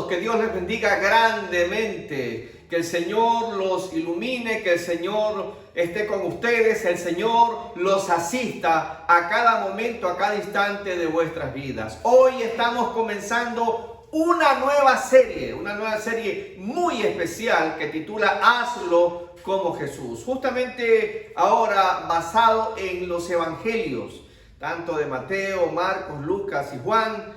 todos, que Dios les bendiga grandemente, que el Señor los ilumine, que el Señor esté con ustedes, el Señor los asista a cada momento, a cada instante de vuestras vidas. Hoy estamos comenzando una nueva serie muy especial que titula Hazlo como Jesús. Justamente ahora basado en los evangelios, tanto de Mateo, Marcos, Lucas y Juan,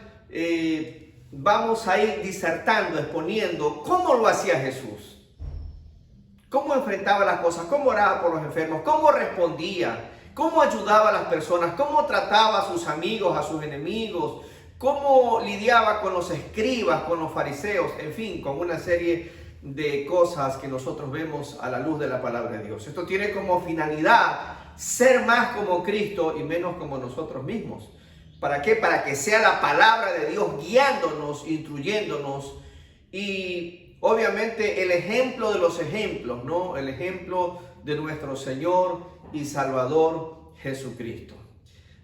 vamos a ir disertando, exponiendo cómo lo hacía Jesús. Cómo enfrentaba las cosas, cómo oraba por los enfermos, cómo respondía, cómo ayudaba a las personas, cómo trataba a sus amigos, a sus enemigos, cómo lidiaba con los escribas, con los fariseos, en fin, con una serie de cosas que nosotros vemos a la luz de la palabra de Dios. Esto tiene como finalidad ser más como Cristo y menos como nosotros mismos. ¿Para qué? Para que sea la palabra de Dios guiándonos, instruyéndonos y obviamente el ejemplo de los ejemplos, ¿no? El ejemplo de nuestro Señor y Salvador Jesucristo.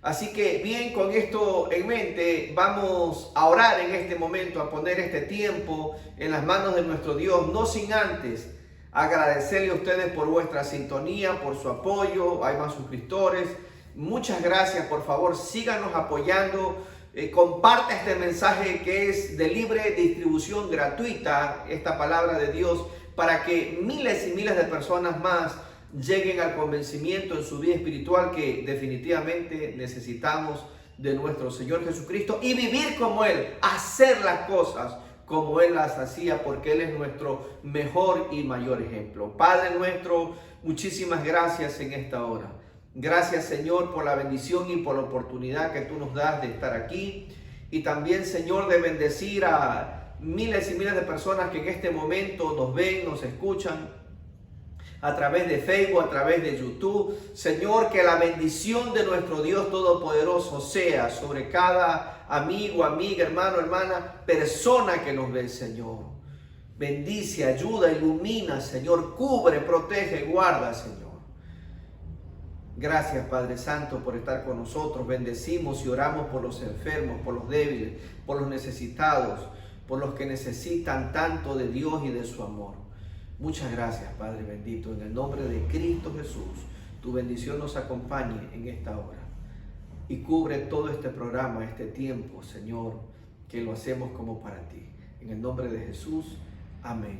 Así que bien, con esto en mente, vamos a orar en este momento, a poner este tiempo en las manos de nuestro Dios, no sin antes agradecerle a ustedes por vuestra sintonía, por su apoyo. Hay más suscriptores. Muchas gracias, por favor, síganos apoyando. Comparte este mensaje que es de libre distribución gratuita, esta palabra de Dios, para que miles y miles de personas más lleguen al convencimiento en su vida espiritual que definitivamente necesitamos de nuestro Señor Jesucristo y vivir como Él, hacer las cosas como Él las hacía, porque Él es nuestro mejor y mayor ejemplo. Padre nuestro, muchísimas gracias en esta hora. Gracias, Señor, por la bendición y por la oportunidad que tú nos das de estar aquí. Y también, Señor, de bendecir a miles y miles de personas que en este momento nos ven, nos escuchan a través de Facebook, a través de YouTube. Señor, que la bendición de nuestro Dios Todopoderoso sea sobre cada amigo, amiga, hermano, hermana, persona que nos ve, Señor. Bendice, ayuda, ilumina, Señor. Cubre, protege, guarda, Señor. Gracias, Padre Santo, por estar con nosotros. Bendecimos y oramos por los enfermos, por los débiles, por los necesitados, por los que necesitan tanto de Dios y de su amor. Muchas gracias, Padre bendito. En el nombre de Cristo Jesús, tu bendición nos acompañe en esta hora. Y cubre todo este programa, este tiempo, Señor, que lo hacemos como para ti. En el nombre de Jesús, amén.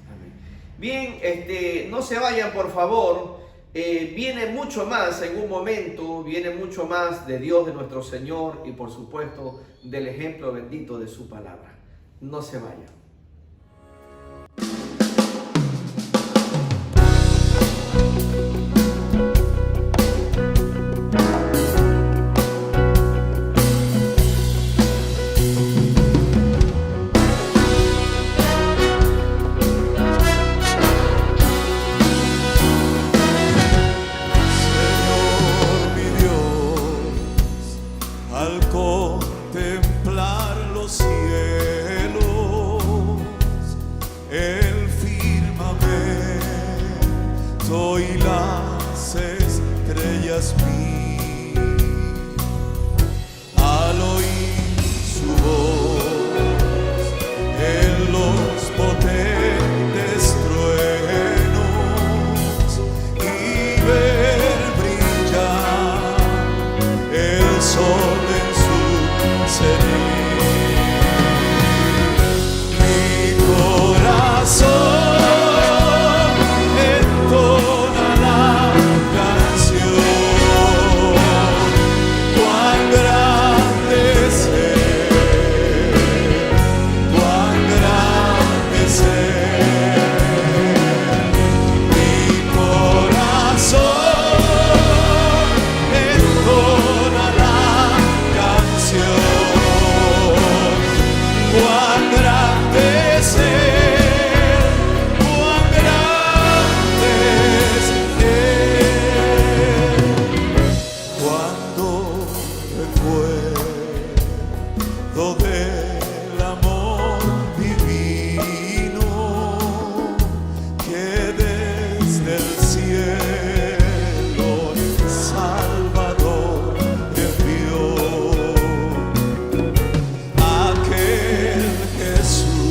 Amén. Bien, no se vayan, por favor. Viene mucho más en un momento, viene mucho más de Dios, de nuestro Señor y por supuesto del ejemplo bendito de su palabra. No se vayan. Jesús.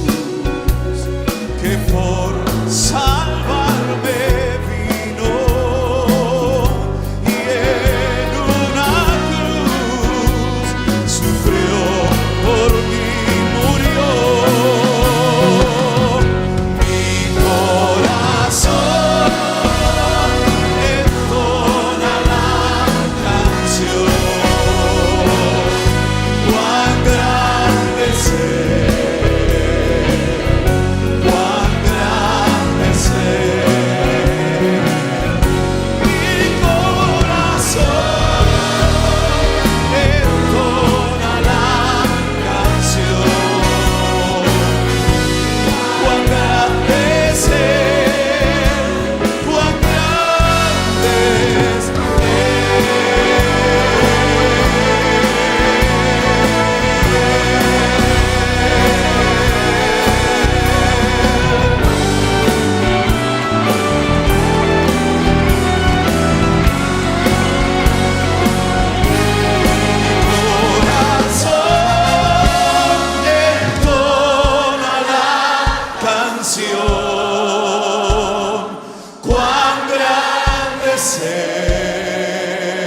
es Él,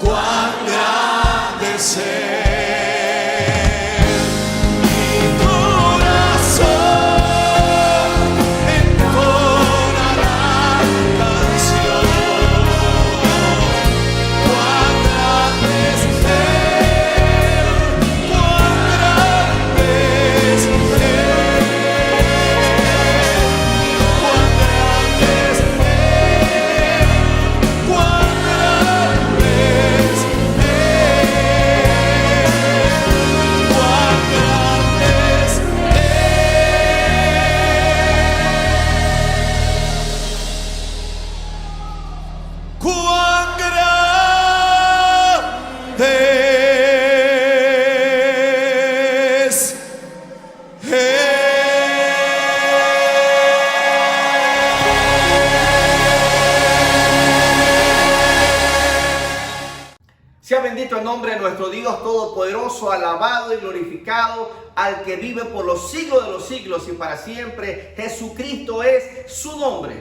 cuán grande es Él. Sea bendito el nombre de nuestro Dios Todopoderoso, alabado y glorificado al que vive por los siglos de los siglos y para siempre. Jesucristo es su nombre.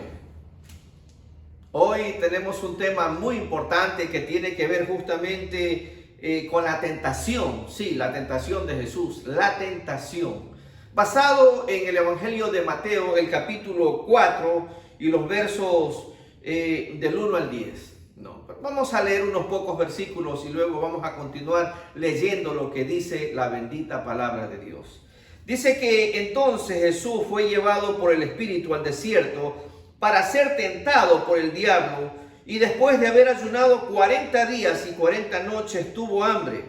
Hoy tenemos un tema muy importante que tiene que ver justamente con la tentación. Sí, la tentación de Jesús, la tentación. Basado en el Evangelio de Mateo, el capítulo 4 y los versos del 1 al 10. No, vamos a leer unos pocos versículos y luego vamos a continuar leyendo lo que dice la bendita palabra de Dios. Dice que entonces Jesús fue llevado por el Espíritu al desierto para ser tentado por el diablo, y después de haber ayunado 40 días y 40 noches tuvo hambre.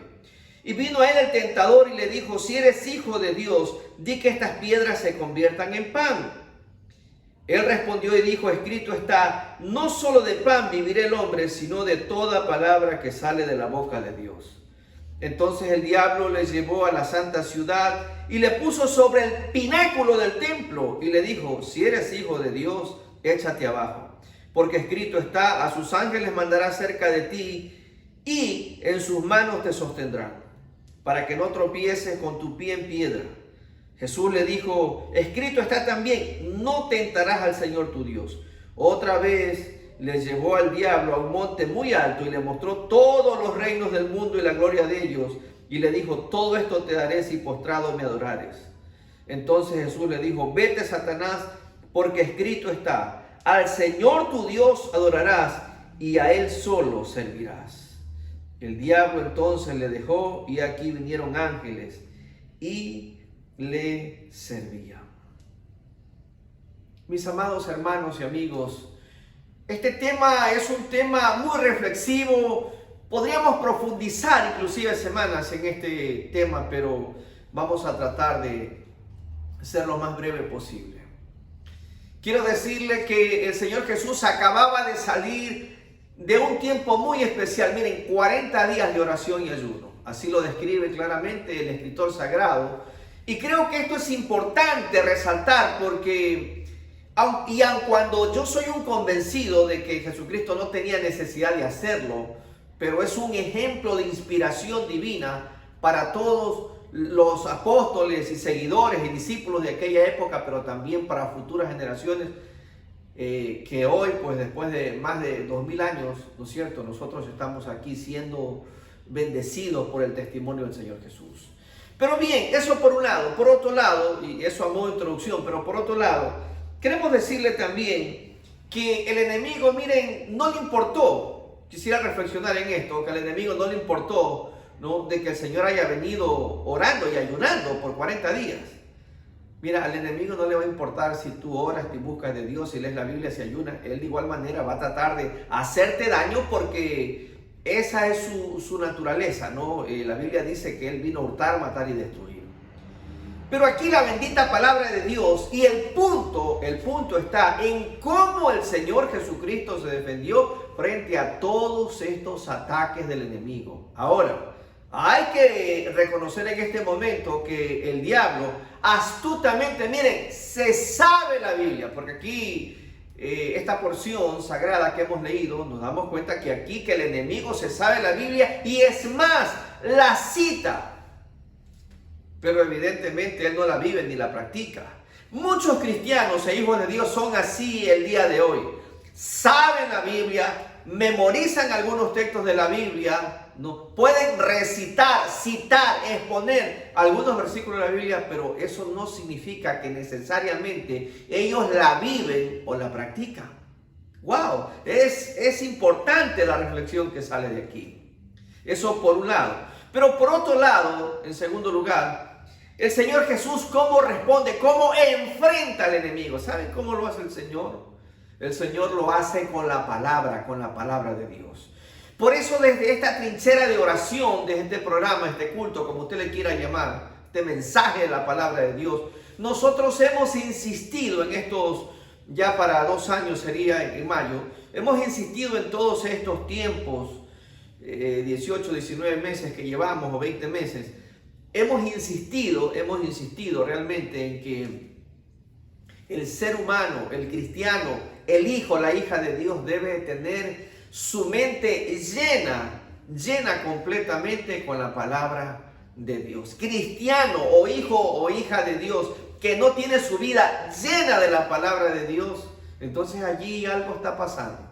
Y vino a él el tentador y le dijo: si eres hijo de Dios, di que estas piedras se conviertan en pan. Él respondió y dijo: escrito está, no solo de pan vivirá el hombre, sino de toda palabra que sale de la boca de Dios. Entonces el diablo le llevó a la santa ciudad y le puso sobre el pináculo del templo y le dijo: si eres hijo de Dios, échate abajo, porque escrito está, a sus ángeles mandará cerca de ti y en sus manos te sostendrán, para que no tropieces con tu pie en piedra. Jesús le dijo: escrito está también, no tentarás al Señor tu Dios. Otra vez le llevó al diablo a un monte muy alto y le mostró todos los reinos del mundo y la gloria de ellos, y le dijo: todo esto te daré si postrado me adorares. Entonces Jesús le dijo: vete, Satanás, porque escrito está, al Señor tu Dios adorarás y a Él solo servirás. El diablo entonces le dejó, y aquí vinieron ángeles y le servían. Mis amados hermanos y amigos, este tema es un tema muy reflexivo. Podríamos profundizar inclusive semanas en este tema, pero vamos a tratar de ser lo más breve posible. Quiero decirle que el Señor Jesús acababa de salir de un tiempo muy especial. Miren, 40 días de oración y ayuno. Así lo describe claramente el escritor sagrado. Y creo que esto es importante resaltar porque, aun cuando yo soy un convencido de que Jesucristo no tenía necesidad de hacerlo, pero es un ejemplo de inspiración divina para todos los apóstoles y seguidores y discípulos de aquella época, pero también para futuras generaciones que hoy, pues después de más de 2000 años, ¿no es cierto?, nosotros estamos aquí siendo bendecidos por el testimonio del Señor Jesús. Pero bien, eso por un lado. Por otro lado, y eso a modo de introducción, pero por otro lado, queremos decirle también que el enemigo, miren, no le importó. Quisiera reflexionar en esto, que al enemigo no le importó, ¿no?, de que el Señor haya venido orando y ayunando por 40 días. Mira, al enemigo no le va a importar si tú oras, si buscas de Dios, si lees la Biblia, si ayunas. Él de igual manera va a tratar de hacerte daño porque esa es su naturaleza, ¿no? La Biblia dice que Él vino a hurtar, matar y destruir. Pero aquí la bendita palabra de Dios y el punto está en cómo el Señor Jesucristo se defendió frente a todos estos ataques del enemigo. Ahora, hay que reconocer en este momento que el diablo astutamente, miren, se sabe la Biblia, porque aquí esta porción sagrada que hemos leído, nos damos cuenta que aquí que el enemigo se sabe la Biblia y es más, la cita, pero evidentemente él no la vive ni la practica. Muchos cristianos e hijos de Dios son así el día de hoy. Saben la Biblia, memorizan algunos textos de la Biblia, ¿no? Pueden recitar, citar, exponer algunos versículos de la Biblia, pero eso no significa que necesariamente ellos la viven o la practican. ¡Wow! Es importante la reflexión que sale de aquí. Eso por un lado. Pero por otro lado, en segundo lugar, el Señor Jesús, ¿cómo responde? ¿Cómo enfrenta al enemigo? ¿Saben cómo lo hace el Señor? El Señor lo hace con la palabra de Dios. Por eso desde esta trinchera de oración, desde este programa, este culto, como usted le quiera llamar, este mensaje de la palabra de Dios, nosotros hemos insistido en estos, ya para 2 años sería en mayo, hemos insistido en todos estos tiempos, 18, 19 meses que llevamos o 20 meses, hemos insistido realmente en que el ser humano, el cristiano, el hijo, la hija de Dios debe tener su mente llena completamente con la palabra de Dios. Cristiano o hijo o hija de Dios que no tiene su vida llena de la palabra de Dios, entonces allí algo está pasando.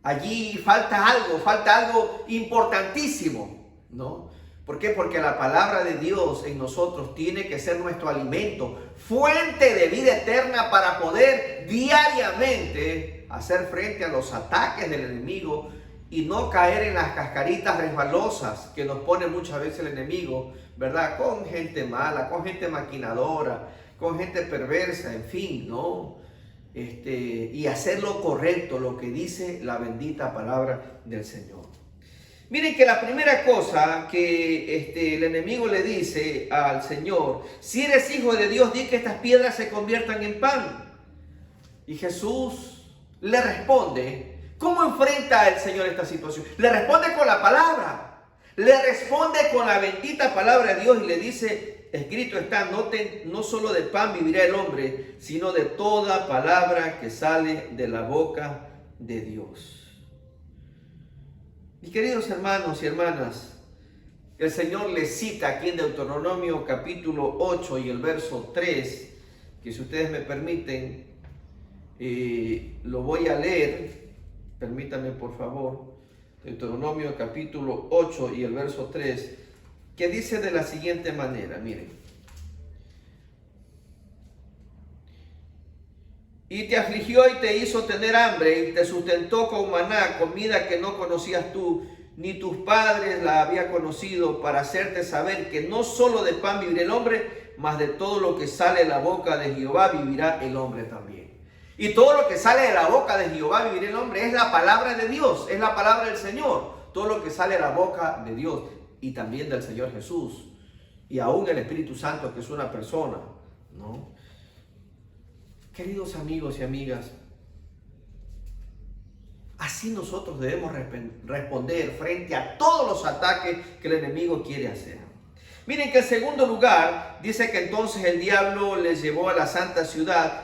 Allí falta algo importantísimo, ¿no? ¿Por qué? Porque la palabra de Dios en nosotros tiene que ser nuestro alimento, fuente de vida eterna para poder diariamente hacer frente a los ataques del enemigo y no caer en las cascaritas resbalosas que nos pone muchas veces el enemigo, ¿verdad? Con gente mala, con gente maquinadora, con gente perversa, en fin, ¿no? Y hacer lo correcto, lo que dice la bendita palabra del Señor. Miren que la primera cosa que el enemigo le dice al Señor: si eres hijo de Dios, di que estas piedras se conviertan en pan. Y Jesús le responde. ¿Cómo enfrenta el Señor esta situación? Le responde con la palabra. Le responde con la bendita palabra de Dios y le dice: escrito está, no solo de pan vivirá el hombre, sino de toda palabra que sale de la boca de Dios. Mis queridos hermanos y hermanas, el Señor les cita aquí en Deuteronomio capítulo 8 y el verso 3, que si ustedes me permiten, lo voy a leer. Permítanme por favor. Deuteronomio capítulo 8 y el verso 3, que dice de la siguiente manera, miren. Y te afligió y te hizo tener hambre y te sustentó con maná, comida que no conocías tú, ni tus padres la había conocido, para hacerte saber que no solo de pan vivirá el hombre, mas de todo lo que sale de la boca de Jehová vivirá el hombre también. Y todo lo que sale de la boca de Jehová vivirá el hombre es la palabra de Dios, es la palabra del Señor. Todo lo que sale de la boca de Dios y también del Señor Jesús. Y aún el Espíritu Santo, que es una persona, ¿no? Queridos amigos y amigas, así nosotros debemos responder frente a todos los ataques que el enemigo quiere hacer. Miren que en segundo lugar, dice que entonces el diablo les llevó a la santa ciudad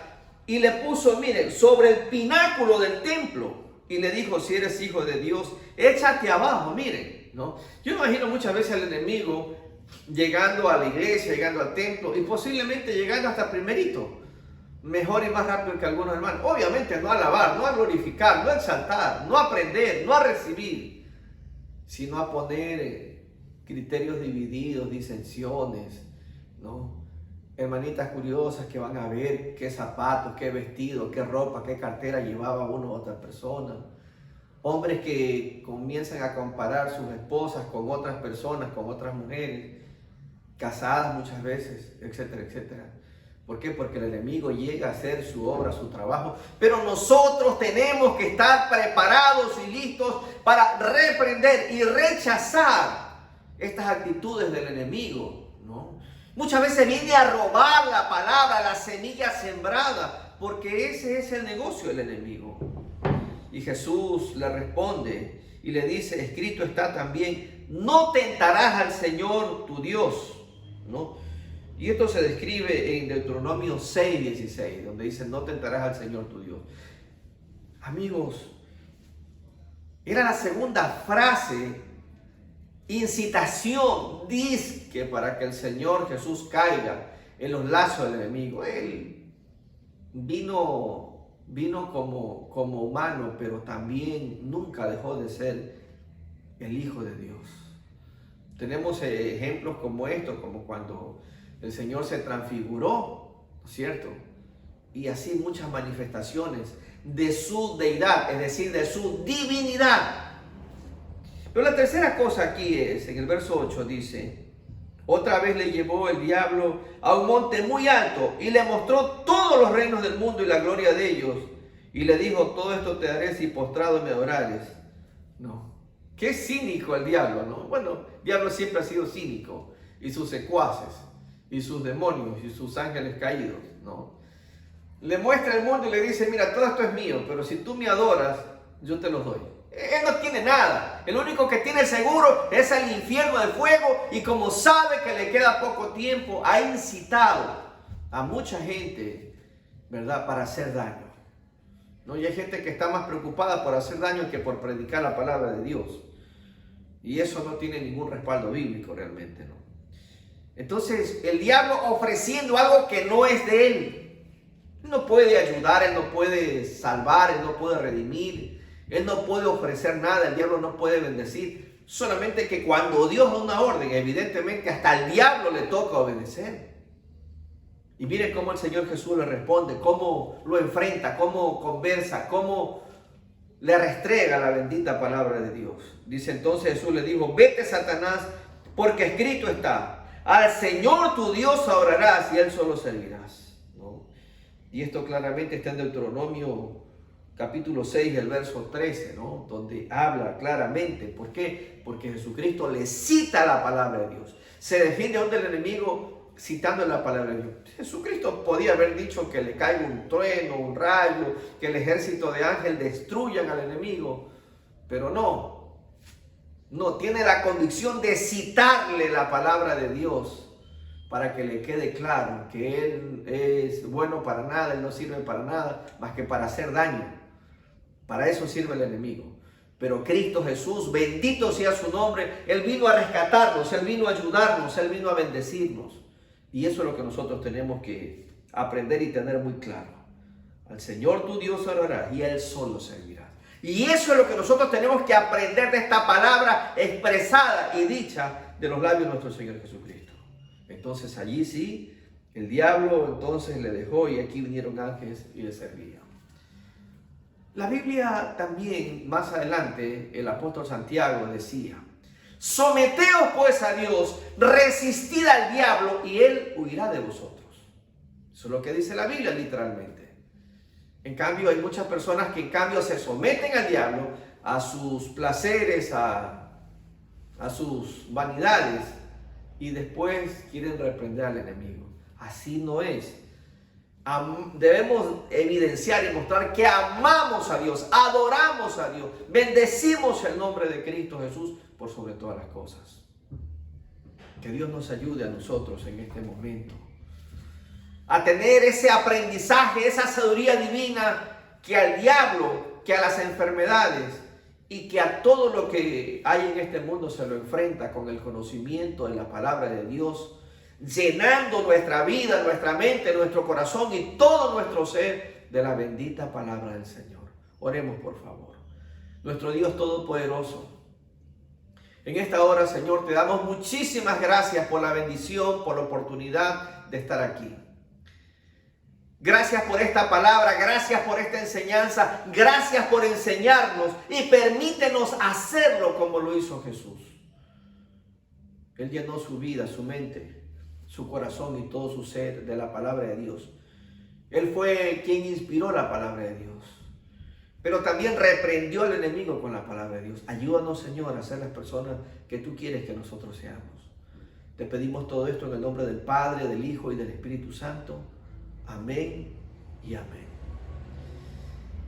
y le puso, miren, sobre el pináculo del templo y le dijo: si eres hijo de Dios, échate abajo, miren, ¿no? Yo imagino muchas veces al enemigo llegando a la iglesia, llegando al templo y posiblemente llegando hasta primerito, mejor y más rápido que algunos hermanos. Obviamente no a alabar, no a glorificar, no a exaltar, no a aprender, no a recibir, sino a poner criterios divididos, disensiones, ¿no? Hermanitas curiosas que van a ver qué zapatos, qué vestido, qué ropa, qué cartera llevaba uno u otra persona. Hombres que comienzan a comparar sus esposas con otras personas, con otras mujeres, casadas muchas veces, etcétera, etcétera. ¿Por qué? Porque el enemigo llega a hacer su obra, su trabajo. Pero nosotros tenemos que estar preparados y listos para reprender y rechazar estas actitudes del enemigo, ¿no? Muchas veces viene a robar la palabra, la semilla sembrada, porque ese es el negocio del enemigo. Y Jesús le responde y le dice: escrito está también, no tentarás al Señor tu Dios, ¿no? Y esto se describe en Deuteronomio 6:16, donde dice: no tentarás al Señor tu Dios. Amigos, era la segunda frase, incitación, disque, para que el Señor Jesús caiga en los lazos del enemigo. Él vino vino como humano, pero también nunca dejó de ser el Hijo de Dios. Tenemos ejemplos como estos, como cuando el Señor se transfiguró, ¿no es cierto? Y así muchas manifestaciones de su deidad, es decir, de su divinidad. Pero la tercera cosa aquí es, en el verso 8 dice: otra vez le llevó el diablo a un monte muy alto y le mostró todos los reinos del mundo y la gloria de ellos. Y le dijo: todo esto te daré si postrado me adorares. No. Qué cínico el diablo, ¿no? Bueno, el diablo siempre ha sido cínico. Y sus secuaces, y sus demonios, y sus ángeles caídos, ¿no? Le muestra el mundo y le dice: mira, todo esto es mío, pero si tú me adoras, yo te lo doy. Él no tiene nada. El único que tiene seguro es el infierno de fuego. Y como sabe que le queda poco tiempo, ha incitado a mucha gente, ¿verdad?, para hacer daño, ¿no? Y hay gente que está más preocupada por hacer daño que por predicar la palabra de Dios. Y eso no tiene ningún respaldo bíblico realmente, ¿no? Entonces, el diablo ofreciendo algo que no es de él. Él no puede ayudar, él no puede salvar, él no puede redimir. Él no puede ofrecer nada, el diablo no puede bendecir. Solamente que cuando Dios da una orden, evidentemente hasta el diablo le toca obedecer. Y miren cómo el Señor Jesús le responde, cómo lo enfrenta, cómo conversa, cómo le restrega la bendita palabra de Dios. Dice entonces Jesús, le dijo: vete, Satanás, porque escrito está: al Señor tu Dios adorarás y a Él solo servirás, ¿no? Y esto claramente está en Deuteronomio capítulo 6, el verso 13, ¿no? Donde habla claramente. ¿Por qué? Porque Jesucristo le cita la palabra de Dios. Se defiende ante el enemigo citando la palabra de Dios. Jesucristo podía haber dicho que le caiga un trueno, un rayo, que el ejército de ángeles destruyan al enemigo. Pero no. No, tiene la convicción de citarle la palabra de Dios para que le quede claro que Él es bueno para nada, Él no sirve para nada más que para hacer daño. Para eso sirve el enemigo. Pero Cristo Jesús, bendito sea su nombre, Él vino a rescatarnos, Él vino a ayudarnos, Él vino a bendecirnos. Y eso es lo que nosotros tenemos que aprender y tener muy claro. Al Señor tu Dios adorarás y a Él solo servirás. Y eso es lo que nosotros tenemos que aprender de esta palabra expresada y dicha de los labios de nuestro Señor Jesucristo. Entonces allí sí, el diablo entonces le dejó y aquí vinieron ángeles y le servían. La Biblia también, más adelante, el apóstol Santiago decía: someteos pues a Dios, resistid al diablo y él huirá de vosotros. Eso es lo que dice la Biblia literalmente. En cambio, hay muchas personas que en cambio se someten al diablo, a sus placeres, a sus vanidades, y después quieren reprender al enemigo. Así no es. Debemos evidenciar y mostrar que amamos a Dios, adoramos a Dios, bendecimos el nombre de Cristo Jesús por sobre todas las cosas. Que Dios nos ayude a nosotros en este momento a tener ese aprendizaje, esa sabiduría divina que al diablo, que a las enfermedades y que a todo lo que hay en este mundo se lo enfrenta con el conocimiento de la palabra de Dios, llenando nuestra vida, nuestra mente, nuestro corazón y todo nuestro ser de la bendita palabra del Señor. Oremos, por favor. Nuestro Dios Todopoderoso, en esta hora, Señor, te damos muchísimas gracias por la bendición, por la oportunidad de estar aquí. Gracias por esta palabra, gracias por esta enseñanza, gracias por enseñarnos y permítenos hacerlo como lo hizo Jesús. Él llenó su vida, su mente, su corazón y todo su ser de la palabra de Dios. Él fue quien inspiró la palabra de Dios, pero también reprendió al enemigo con la palabra de Dios. Ayúdanos, Señor, a ser las personas que tú quieres que nosotros seamos. Te pedimos todo esto en el nombre del Padre, del Hijo y del Espíritu Santo. Amén y amén.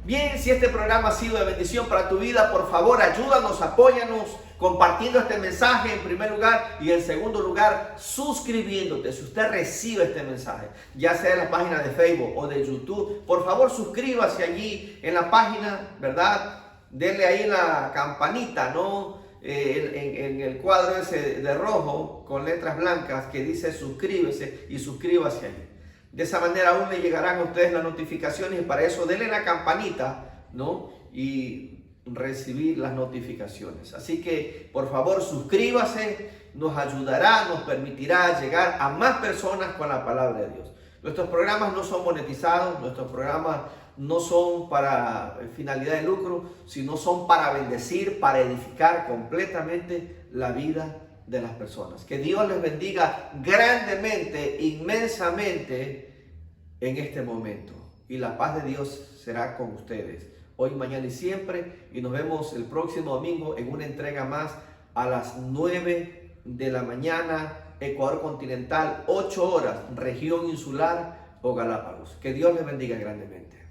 Bien, si este programa ha sido de bendición para tu vida, por favor, ayúdanos, apóyanos, compartiendo este mensaje en primer lugar y en segundo lugar, suscribiéndote. Si usted recibe este mensaje, ya sea en la página de Facebook o de YouTube, por favor suscríbase allí en la página, ¿verdad? Denle ahí en la campanita, ¿no? En el cuadro ese de rojo con letras blancas que dice suscríbese y suscríbase allí. De esa manera aún le llegarán a ustedes las notificaciones y para eso denle la campanita, ¿no? Y recibir las notificaciones. Así que por favor suscríbase, nos ayudará, nos permitirá llegar a más personas con la palabra de Dios. Nuestros programas no son monetizados, nuestros programas no son para finalidad de lucro, sino son para bendecir, para edificar completamente la vida de las personas. Que Dios les bendiga grandemente, inmensamente en este momento. Y la paz de Dios será con ustedes hoy, mañana y siempre. Y nos vemos el próximo domingo en una entrega más a las 9 de la mañana, Ecuador continental, 8 horas, región insular o Galápagos. Que Dios les bendiga grandemente.